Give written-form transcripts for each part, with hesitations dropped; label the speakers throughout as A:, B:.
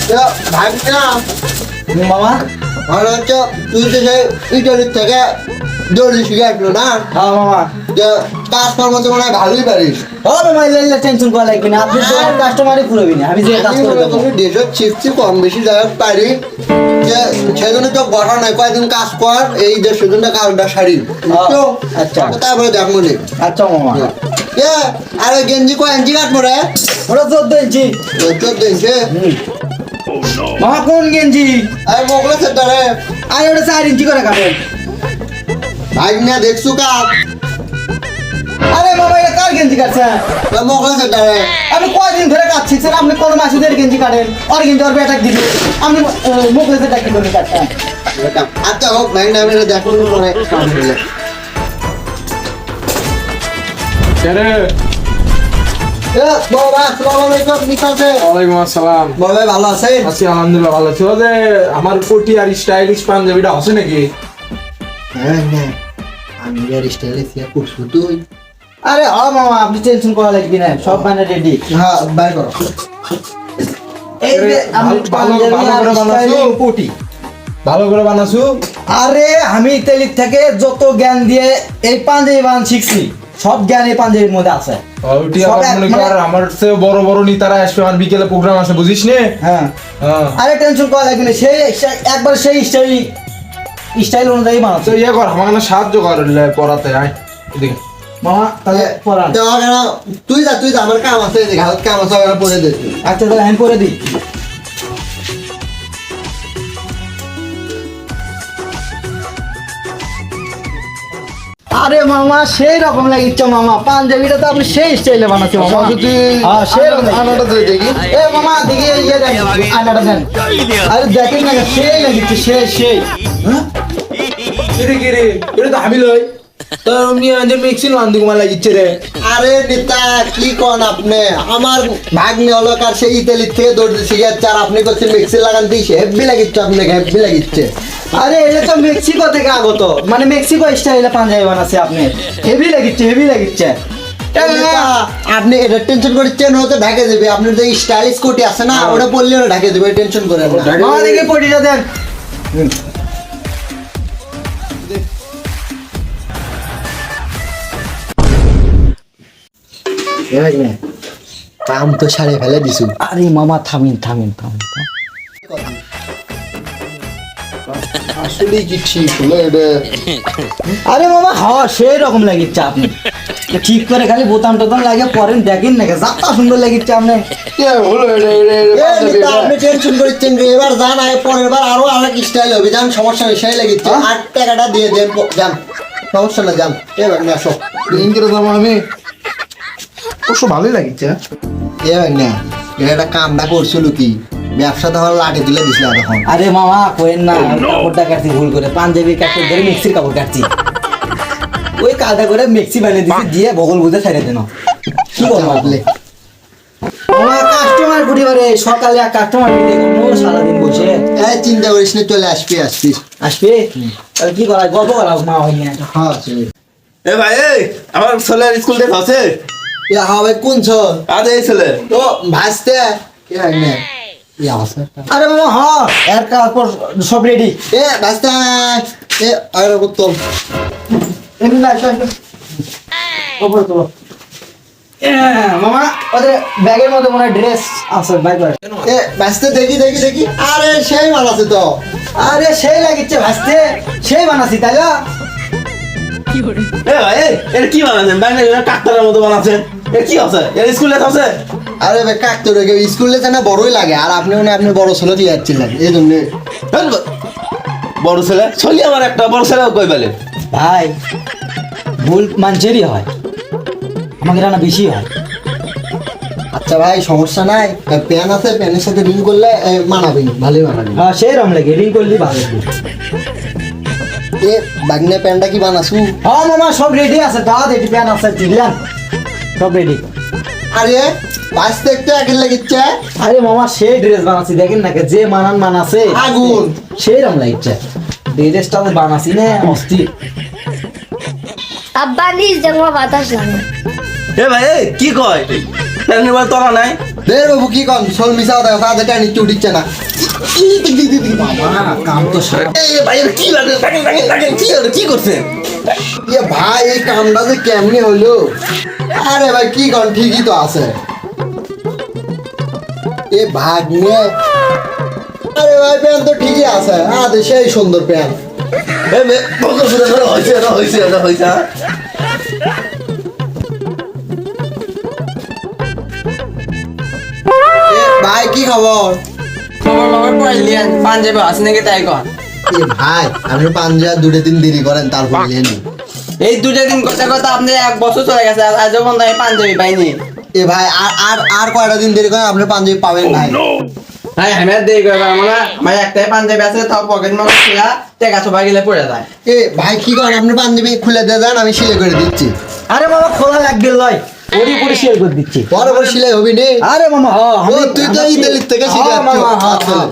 A: ভাগনা
B: মামা
A: ভালো হচ্ছে তুই তো সেই ইটালির থেকে দৌড়ি শিখে আসলো না
B: হ্যাঁ মামা
A: কাজকর্ম তো মনে হয় ভালোই পারিস
B: ও মামা এলে টেনশন করা লাগবে না আপনি তো কাস্টমারই পুরোবি না আমি যে কাজ
A: আমি
B: করে
A: মনে
B: দেবো
A: করি দেশের শিখছি কম বেশি জায়গা পারি যে সেজন্য তো বড় নয় কয়েকদিন কাজ কর এই দেশের জন্য কাজটা সারি তো
B: আচ্ছা।
A: তারপরে দেখ মনে
B: আচ্ছা মামা
A: আর ওই গেঞ্জি কয় ইঞ্চি কাটবো রে
B: ওরা 14 ইঞ্চি
A: 14 ইঞ্চি
B: মামা কোন গেঞ্জি
A: আরে মোগলা সেটা রে
B: আর ওটা 4 ইঞ্চি করে কাটেন
A: ভাগনা দেখছু কাজ
B: আরে মামা এটা কার গেঞ্জি কাটছে
A: মোগলা সেটা রে
B: আপনি কয়দিন ধরে কাজ শিখছেন আপনি কোন মাসুদের গেঞ্জি কাটেন আর গেঞ্জি আর বেটাক দিবি আপনি মুখে সেটা কি করে কাটছেন
A: আচ্ছা হোক ভাগনা আমি দেখুন মনে কাম হইলে
C: কেরে
A: বাবা আসসালামু আলাইকুম নিকাছে
C: ওয়ালাইকুম আসসালাম।
A: বড় ভাই ভালো আছেন
C: আছি আলহামদুলিল্লাহ ভালো আছি। ও যে আমার কোটি আর স্টাইলিশ পাঞ্জাবিটা আছে নাকি?
A: হ্যাঁ হ্যাঁ আমি আর স্টাইলে সিয়া করছো তুই
B: আরে হ্যাঁ মামা আপনি টেনশন করা লাগবে না সব মানে রেডি
A: হ্যাঁ বাই করো
B: এই যে আমি
C: ভালো
B: পাঞ্জাবি
C: করে
B: আর
C: বানাছো
B: স্টাইলিং কোটি
C: ভালো করে বানাছো।
B: আরে আমি ইতালির থেকে যত জ্ঞান দিয়ে এই পাঞ্জাবি বানান শিখছি সব জ্ঞান এই পাঞ্জাবির মধ্যে আছে
C: ওটি
B: সব
C: আবার
B: এক
C: মনে
B: মানে-
C: কর আমার চেয়ে বড় বড় নেতারা আসবে আমার বিকেলে প্রোগ্রাম আছে বুঝিস নে?
B: হ্যাঁ
C: হ্যাঁ
B: আরে টেনশন করা লাগবে না একবার সেই স্টাইল অনুযায়ী
C: তো
B: বানাচ্ছে
C: ইয়ে কর আমাকে না সাহায্য কর পড়াতে আয় এদিকে।
B: মামা তাহলে পড়ান
A: তো কেন তুই যা আমার কাম আছে যে হালত কাম আছে ওরা পড়ে দে
B: আচ্ছা তাহলে আমি করে দিই আরে মামা সেই রকম লাগিচ্ছে মামা পাঞ্জাবিটা তো আপনি সেই স্টাইলে বানাচ্ছেন মামা হ্যাঁ সেই রকম
A: আনাটা তুই দেখি
B: এ মামা দেখি ইয়ে দেন আয়নাটা দেন আরে দেখেন না সেই লাগিচ্ছে সেই
C: কিরে কিরে এটা তো আমি লই তো আমি আনতে মিক্সিং আনতে কুমার লাগিচ্ছে রে।
A: আরে নেতা কি কোন আপনি আমার ভাগ্নে হলো কার সেই ইতালি থেকে দৌড়তে শিখে যাচ্ছে আর আপনি করছেন মিক্সি লাগান দিয়েছে হেভি লাগিচ্ছে আপনাকে হেভি লাগিচ্ছে
B: আরে এটা তো মেক্সিকো থেকে আগত মানে মেক্সিকো স্টাইলে পাঞ্জাবি বানাচ্ছে আপনি হেভি লাগিচ্ছে
A: নেতা, আপনি এটা টেনশন করছেন হয়তো ঢাকে দেবে আপনার যে স্টাইলিশ কোটি আছে না ওটা পরলে ওটা ঢাকে দেবে টেনশন করেন না
B: মামা দেখি পটিটা দেন
A: কাম তো সারে ফেলে দিছু
B: আরে মামা থামিন
A: আসলে কি ঠিক হলো এটা
B: আরে মামা হ্যাঁ সেই রকম লাগিচ্ছে আপনি তো ঠিক করে খালি বোতাম টোতাম লাগিয়ে পরেন দেখেন না যাত্রা সুন্দর লাগিচ্ছে আপনি
A: আপনি টেনশন করছেন যে এবার যান আগে পরের বার আরো অনেক স্টাইল হবে যান সমস্যা নেই সেই লাগিচ্ছে 8 টাকাটা দিয়ে দেন যান সমস্যা না যান এবার না আসো
C: ইংরেজি যাবো আমি অবশ্য ভালোই লাগিচ্ছে।
A: এবার না এটা কামটা করছিল কি ব্যবসা তখন লাঠি তুলে দিছিল তখন
B: আরে মামা কোয়েন না কাপড়টা কাটছি ভুল করে পাঞ্জাবির কাপড় ধরে মিক্সির কাপড় কাটছি ওই কালটা করে মিক্সি বানিয়ে দিছি দিয়ে বগল বুঝে ছেড়ে দেন কি বলবো আপনি আমার কাস্টমার পরিবারে সকালে এক কাস্টমার সারাদিন বসে
A: চিন্তা করিস না চলে আসবি
B: আসবে তাহলে কি করা গল্প করা মা হয়নি
A: হ্যাঁ চলে
D: এ ভাই এই আমার ছেলের স্কুল ড্রেস আছে
A: হবে কোন ছল
D: আজ এই ছেলে
A: তো ভাসতে আছে
B: আরে মামা হ্যাঁ এর কাপড় সব রেডি
A: ভাসতে আর উত্তম
B: এমনি না ওপরে তো মামা ওদের ব্যাগের মধ্যে মনে হয় ড্রেস আছে বাইক করে
A: ভাসতে দেখি আরে সেই মাল আছে তো
B: আরে সেই লাগিচ্ছে ভাসতে সেই বানাছি তাই না
D: এ ভাই এই এটা কি বানাচ্ছেন বাইরে কাকতারের মতো বানাচ্ছেন এ কি আছে এর স্কুল ড্রেস আছে
A: আরে ভাই কাকতে রেখে স্কুলে জানা বড়ই লাগে আর আপনি মনে হয় আপনি বড় ছেলে দিয়ে যাচ্ছিলেন এই জন্য
D: বড় ছেলে ছলি আমার একটা বড় ছেলে কই বলে
B: ভাই ভুল মানুষেরই হয় আমাকে রান্না বেশি হয়
A: আচ্ছা ভাই সমস্যা নাই প্যান আছে প্যানের সাথে রিং করলে মানাবি ভালোই মানাবি
B: হ্যাঁ সেই রকম লাগে রিং করলি ভালো
A: এ বাগনে প্যানটা কি বানাসু
B: হ্যাঁ মামা সব রেডি আছে দাঁত এটি প্যান আছে দিলাম সব রেডি
A: আরে বাঁচতে একটু আগে লাগিচ্ছে
B: আরে মামা সেই ড্রেস বানাচ্ছি দেখেন না যে মানাছে
A: আগুন।
B: সেই রকম লাগছে ড্রেসটা বানাচ্ছি না অস্থির
E: আব্বা নিজ জামা বাতাস লাগে
D: এ ভাই এই কি কয় এমনি বলে তোলা নাই
A: দের বাবু কি কন সোল মিশা দাও সাথে টানি চুটিচ্ছে না
B: মামা কাম তো সারা
D: এ ভাই এর কি লাগে টাকেন কি হলো কি করছেন
A: এ ভাই এই কামটা যে কেমনি হইলো আরে ভাই কি কন ঠিকই তো আছে এ ভাগ্নে আরে ভাই প্যান তো ঠিকই আছে আদে সেই সুন্দর প্যান
D: এ মে বকর বুড়া হইছে
A: ভাই কি খবর
E: খবর পাইলেন পাঞ্জাবে আছে নাকি তাই কর
A: এ ভাই আপনি পাঞ্জাব দুটো দিন দেরি করেন তারপর নিয়ে
E: এই দুটা দিন কথা কথা আপনি 1 বছর চলে গেছে আজও পর্যন্ত আমি পাঞ্জাবি পাইনি
A: এ ভাই আর কয়টা দিন দেরি করেন আপনি পাঞ্জাবি পাবেন ভাই
E: ভাই আমি আর দেরি করে পারবো না আমার একটাই পাঞ্জাবি আছে তাও পকেট মার ছিলা টাকা সবাই গেলে পড়ে যায়
A: এ ভাই কি করেন আপনি পাঞ্জাবি খুলে দিয়ে দেন আমি সিলাই করে দিচ্ছি
B: আরে মামা খোলা লাগবে লয় ওরই পরে শেয়ার করে দিচ্ছি
A: বড় বড় সিলাই হবি নে
B: আরে মামা
A: ও তুই তো এই দিল্লি থেকে শিখে
B: হ্যাঁ, মামা, হ্যাঁ,
A: আসছিস
B: হ্যাঁ।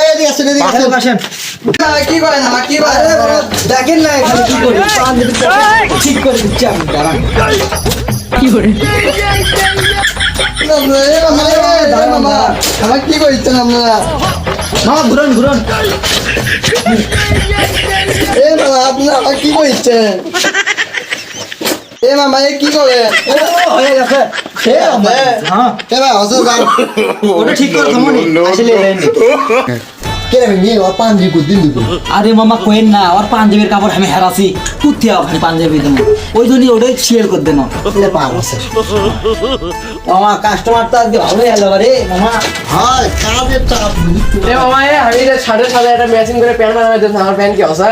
A: এদিকে আসেন এদিকে আসেন
B: আসেন
E: কি করেন আমার কি করেন
B: আরে বাবা, দেখেন না এখানে কি করি পাঞ্জাবিটা ঠিক করে দিচ্ছি আমি দাঁড়ান
A: মামা আমার কি করছেন আপনারা
B: মামা ঘুরন ঘুরন
A: এ মামা আপনারা আমার কি করছেন এ মামা এ কি করে
B: হয়ে গেছে
A: সে হবে
B: হ্যাঁ
A: এ ভাই হসে যান
B: ওটা ঠিক করে থামনি আসলে লেনি
A: কে রে নিয়ে আর পাঞ্জি কো দিন দিব
B: আরে মামা কোয়েন না আর পাঞ্জাবির কাপড় আমি হারাছি কুত্তি ওখানে পাঞ্জাবি দেবো ওই জন্যই ওটাই শেয়ার করে দেন
A: এ পার আছে
B: মামা কাস্টমার তো আজকে ভালোই হলো রে মামা
A: হয় কাজের চাপ
E: এ মামা আমি যে সাড়ে সাড়ে একটা ম্যাচিং করে প্যান্ট বানাই দিতে আমার প্যান্ট কি আছে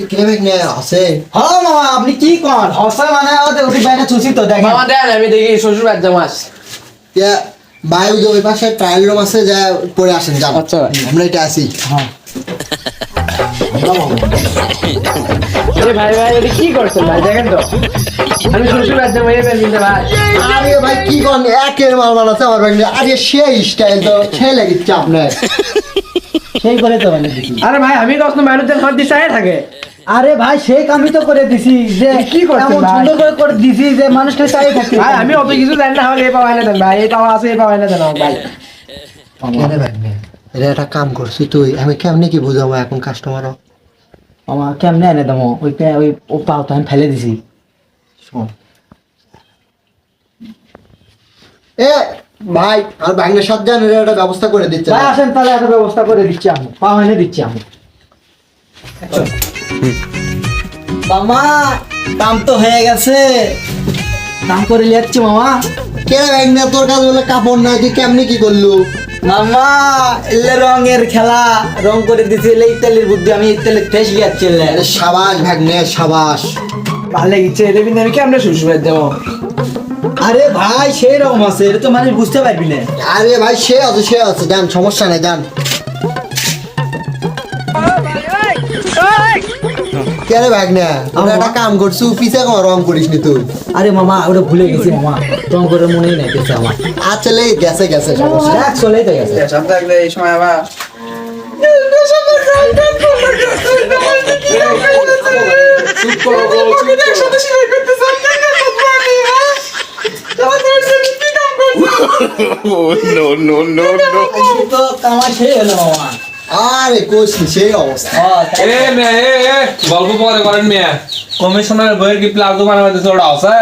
A: কে রে নিয়ে আছে
B: হ্যাঁ মামা আপনি কি করেন হসা মানে ওদের ওটি বাইরে চুষি তো দেখেন
E: মামা দেন আমি দেখি শ্বশুর বাড়ি জামাস
A: ইয়া ভাই ওই যে ওই পাশে ট্রায়াল রুম আছে যা পরে আসেন যান
E: আচ্ছা।
A: আমরা এটা আসি
B: হ্যাঁ
E: আরে ভাই ভাই এটা কি করছেন ভাই দেখেন তো আমি শ্বশুর বাড়ি জামাই প্যান্ট কিনতে ভাই
A: আরে ভাই কি কোন একের মাল বানাচ্ছে আমার ভাই আরে সেই স্টাইল তো সেই লাগিচ্ছে আপনার
B: সেই করে তো মানে দিছি
E: আরে ভাই আমি কখনো মানুষদের হাত দিয়ে চাই থাকে
B: আরে ভাই সেই কামই তো করে দিছি যে
E: কি করছেন
B: এমন
E: ভাই?
B: সুন্দর করে করে দিছি যে মানুষকে চাই থাকে
E: ভাই আমি অত কিছু জানি না আমাকে এই পাওয়া না দেন ভাই এই পাওয়া আছে এই পাওয়া না দেন আমাকে ভাই
A: কেন ভাই এটা একটা কাম করছি তুই আমি কেমনি কি বুঝাবো এখন কাস্টমারও
B: আমার কেমনে এনে দেবো ওই ওই ও পাও তো আমি ফেলে দিছি
A: শোন এ ভাই আর ভাগ্নের সাথে জান এটা একটা ব্যবস্থা করে দিচ্ছে
B: ভাই আসেন তাহলে একটা ব্যবস্থা করে দিচ্ছি আমি পাও এনে দিচ্ছি আমি মামা কাম তো হয়ে গেছে কাম করে লিয়াচ্ছি মামা
A: কে ভাগ্নে তোর কাছে বলে কাপড় নাই তুই কেমনি কি করলু
B: মামা এলে রঙের খেলা রং করে দিছি এলে ইতালির বুদ্ধি আমি ইতালির ফেস লিয়াচ্ছি এলে
A: আরে সাবাস ভাগ্নে সাবাস
E: ভালো লেগেছে এটা কিন্তু আমি কেমন শ্বশুর বাড়ি যাবো
B: আরে ভাই সেই রকম আছে এটা তো মানুষ বুঝতে পারবি না
A: আরে ভাই সে আছে যান সমস্যা নাই যান কে রে ভাগ্নে আমরা একটা কাম করছু পিছে কোন রং করিস নি তুই
B: আরে মামা ওটা ভুলে গেছি মামা রং করে মনেই নাই গেছে আমার
A: আচ্ছা লে গেছে সমস্যা
B: দেখ চলেই তো গেছে
E: সব থাকলে এই সময় আবার
B: তো কামার সেই হলো মামা
A: আরে কোচ সেই অবস্থা
F: এ মে এ গল্প পরে করেন মিয়া কমিশনার বইয়ের কি প্লাজো বানাবে দিতে ওটা আছে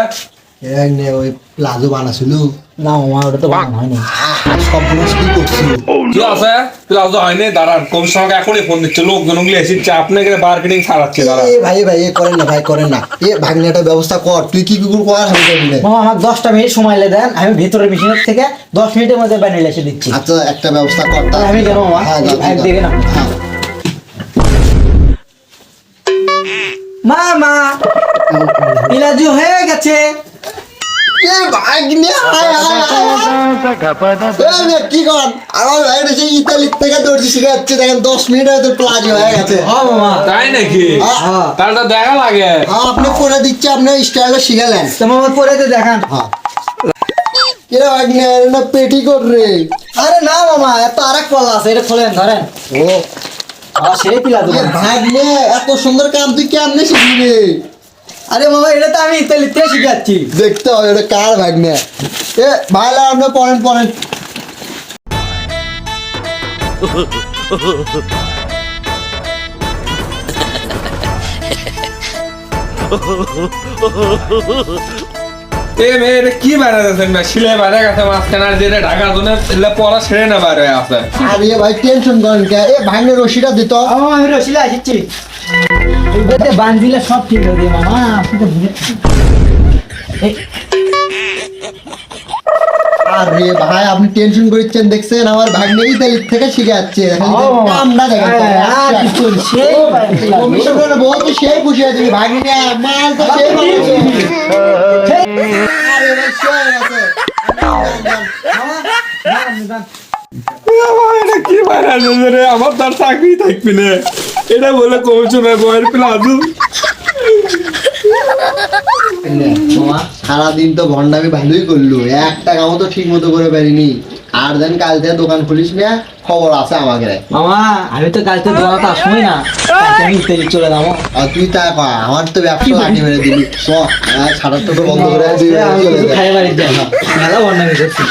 A: ভাগ্নে ওই প্লাজো বানাছিল
B: না মামা ওটা তো বানানো হয়নি
A: সব মানুষ কি করছিল
F: কি আছে প্লাজো হয়নি দাঁড়ান কমিশনারকে এখনই ফোন দিচ্ছে লোকজন গুলি এসেছে আপনাকে মার্কেটিং ছাড়াচ্ছে দাঁড়ান
A: এ ভাই এ করেন না ভাই করেন না এ ভাগ্নে একটা ব্যবস্থা কর তুই কি কুকুর কর আমি করবি না
B: মামা আমাকে 10টা মিনিট সময় দেন আমি ভিতরের মেশিনের থেকে 10 মিনিটের মধ্যে বানিয়ে এসে দিচ্ছি
A: আচ্ছা একটা ব্যবস্থা কর
B: তাহলে আমি কেন মামা
A: হ্যাঁ, যা,
B: এক
A: যা।
B: দিকে না
A: হ্যাঁ।
B: মামা ইলাজু হয়ে গেছে
A: এ ভাগ্নে কি কর আমার ভাই সেই ইতালি থেকে দৌড়ছি শিখে যাচ্ছে দেখেন 10 মিনিট হয়তো প্লাজো হয়ে গেছে
B: হ্যাঁ মামা
F: তাই নাকি
A: হ্যাঁ।
F: তাহলে তো দেখা লাগে
A: আপনি করে দিচ্ছে আপনি স্টাইলে শিখালেন
B: তো মামা পরে তো দেখান
A: হ্যাঁ কিরা ভাগ্নে না পেটি কর রে
B: আরে না মামা এত আরেক পাল্লা আছে এটা খোলেন ধরেন
A: ও
B: সেই পিলা
A: এ ভাগ্নে এত সুন্দর কাম তুই কেমনে শিখলি রে
B: আরে মামা এটা তো আমি ইতালিতে শিখাচ্ছি।
A: দেখতে হবে এটা কার ভাগ্নে। এ ভাইলা আপনি পড়েন
F: এ মেয়ে এটা কি বানাতেছেন না শিলে বানা গেছে মাঝখানে আর যেটা ঢাকা জন্য এলে পড়া ছেড়ে না বার হয়ে আছে
A: আরে ভাই টেনশন করেন কে। এ ভাগ্নে রশিটা দিত।
B: মামা আমি রসিলে আসছি, এটাতে বান্ধিলে সব ঠিক হয়ে যাবে মামা। আপনি তো ভুলে
A: আরে ভাই আপনি টেনশন করছেন, দেখছেন আমার ভাগ্নে ইতালি থেকে শিখে যাচ্ছে। কামটা দেখেন কমিশনার বহুত সেই খুশি আছে ভাগ্নে মাল তো সেই আরে ভাই সেই আছে।
F: এটা কি বানাতেছে রে আমার তার চাকরি থাকবি না এটা বলে কমিশনার বয়ের প্লাজু
B: মামা
A: সারাদিন তো ভন্ডামি ভালোই করলো, একটা কামও তো ঠিক মতো করে পারিনি। আর দেন কাল থেকে দোকান খুলিস না, খবর আছে আমাকে।
B: মামা আমি তো কালকে দোকানে আসবোই না, কালকে আমি ইতালি চলে যাবো।
A: আর তুই তা কর, আমার তো ব্যবসা লাঠি মেরে দিবি। সাড়াটা তো বন্ধ করে দিবি, চলে যা।
B: খাই বাড়ি যাবো, মেলা বন্যা করছি।